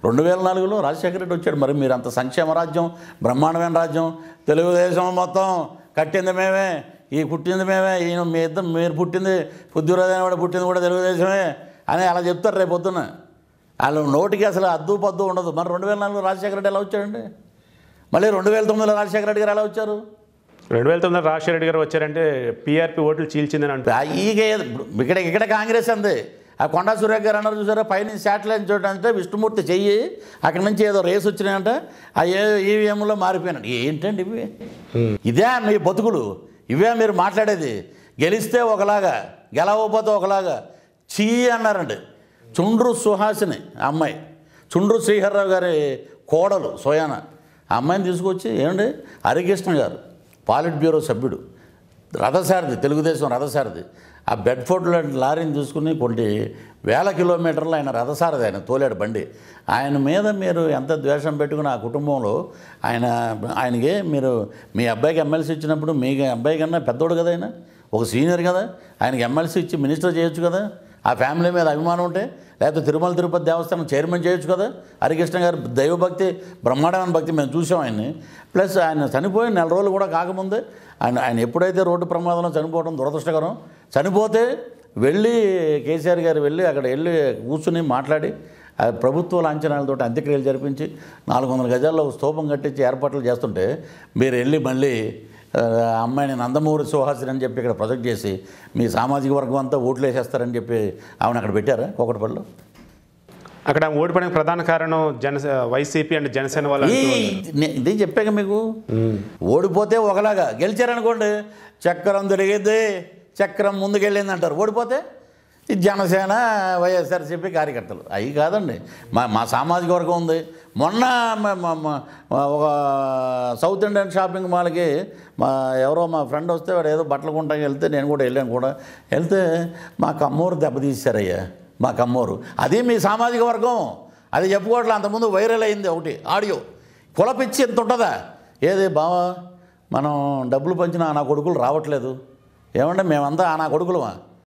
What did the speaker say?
2004లో రాజశేఖర రెడ్డి వచ్చాడు. మరి మీరు అంత సంక్షేమ రాజ్యం, బ్రహ్మాండమైన రాజ్యం, తెలుగుదేశం మొత్తం కట్టింది మేమే, ఈ పుట్టింది మేమే, ఈయన మీ ఇద్దరు మీరు పుట్టింది బుద్ధిరాజు కూడా పుట్టింది కూడా తెలుగుదేశమే అని అలా చెప్తారు రేపు పొద్దున్న. వాళ్ళు నోటికి అసలు అద్దు పద్దు ఉండదు. మరి 2004లో రాజశేఖర రెడ్డి ఎలా వచ్చాడండి? మళ్ళీ 2009లో రాజశేఖర రెడ్డి గారు ఎలా వచ్చారు? 2009లో రాజశేఖర రెడ్డి గారు వచ్చారంటే పీఆర్పీ ఓట్లు చీల్చిందని అంటారు. ఇక్కడ కాంగ్రెస్ అంది. ఆ కొండా సురేఖ గారు అన్నారు చూసారా, పైన శాటిలైట్ చూడంటే విష్ణుమూర్తి చెయ్యి అక్కడి నుంచి ఏదో రేసు వచ్చినాయంట, ఆ ఈవీఎంలో మారిపోయినాడు. ఏంటండి ఇవి? ఇదే మీ బతుకులు? ఇవే మీరు మాట్లాడేది? గెలిస్తే ఒకలాగా, గెలవకపోతే ఒకలాగా. చీ అన్నారండి. చుండ్రు సుహాసిని అమ్మాయి, చుండ్రు శ్రీహర్రావు గారి కోడలు సోయాన, ఆ అమ్మాయిని తీసుకొచ్చి ఏమండి హరికృష్ణ గారు పాలిట్ బ్యూరో సభ్యుడు, రథసారథి, తెలుగుదేశం రథసారథి, ఆ బెడ్ఫోర్డ్లో లారీని చూసుకుని కొన్ని వేల కిలోమీటర్లు ఆయన రథసారథి, ఆయన తోలాడు బండి. ఆయన మీద మీరు ఎంత ద్వేషం పెట్టుకుని ఆ కుటుంబంలో ఆయనకి మీరు మీ అబ్బాయికి ఎమ్మెల్సీ ఇచ్చినప్పుడు మీ అబ్బాయి కన్నా పెద్దోడు కదా, ఆయన ఒక సీనియర్ కదా, ఆయనకి ఎమ్మెల్సీ ఇచ్చి మినిస్టర్ చేయొచ్చు కదా. ఆ ఫ్యామిలీ మీద అభిమానం ఉంటే, లేకపోతే తిరుమల తిరుపతి దేవస్థానం చైర్మన్ చేయొచ్చు కదా. హరికృష్ణ గారు దైవభక్తి, బ్రహ్మాండమైన భక్తి, మేము చూసాం ఆయన్ని. ప్లస్ ఆయన చనిపోయి 4 రోజులు కూడా కాకముందే ఆయన ఎప్పుడైతే రోడ్డు ప్రమాదంలో చనిపోవడం దురదృష్టకరం, చనిపోతే వెళ్ళి కేసీఆర్ గారు వెళ్ళి అక్కడ వెళ్ళి కూర్చుని మాట్లాడి ప్రభుత్వ లాంఛనాలతో అంత్యక్రియలు జరిపించి 400 గజాల్లో స్తూపం కట్టించి ఏర్పాట్లు చేస్తుంటే మీరు వెళ్ళి మళ్ళీ అమ్మాయిని నందమూరి సుహాసిని అని చెప్పి ఇక్కడ ప్రొజెక్ట్ చేసి మీ సామాజిక వర్గం అంతా ఓట్లు వేసేస్తారని చెప్పి ఆమెను అక్కడ పెట్టారా కూకట్పల్లిలో? అక్కడ ఓడిపోవడానికి ప్రధాన కారణం వైసీపీ అండ్ జనసేన వాళ్ళు. ఇది చెప్పాక మీకు, ఓడిపోతే ఒకలాగా, గెలిచారనుకోండి చక్రం తిరిగిద్ది, చక్రం ముందుకెళ్ళింది అంటారు. ఓడిపోతే ఇది జనసేన వైఎస్ఆర్సీపీ కార్యకర్తలు. అవి కాదండి, మా సామాజిక వర్గం ఉంది. మొన్న ఒక సౌత్ ఇండియన్ షాపింగ్ మాల్కి ఎవరో మా ఫ్రెండ్ వస్తే వాడు ఏదో బట్టలు కొంటానికి వెళ్తే నేను కూడా వెళ్ళాను కూడా. వెళ్తే మా కమ్మూరు దెబ్బతీశారయ్యా, మా కమ్మూరు. అది మీ సామాజిక వర్గం, అది చెప్పుకోవట్లే. అంతకుముందు వైరల్ అయింది ఒకటి ఆడియో, కులపిచ్చి ఎంత ఉంటుందా? ఏది బావా మనం డబ్బులు పంచినా నా కొడుకులు రావట్లేదు, ఏమంటే మేమంతా నా కొడుకులమా?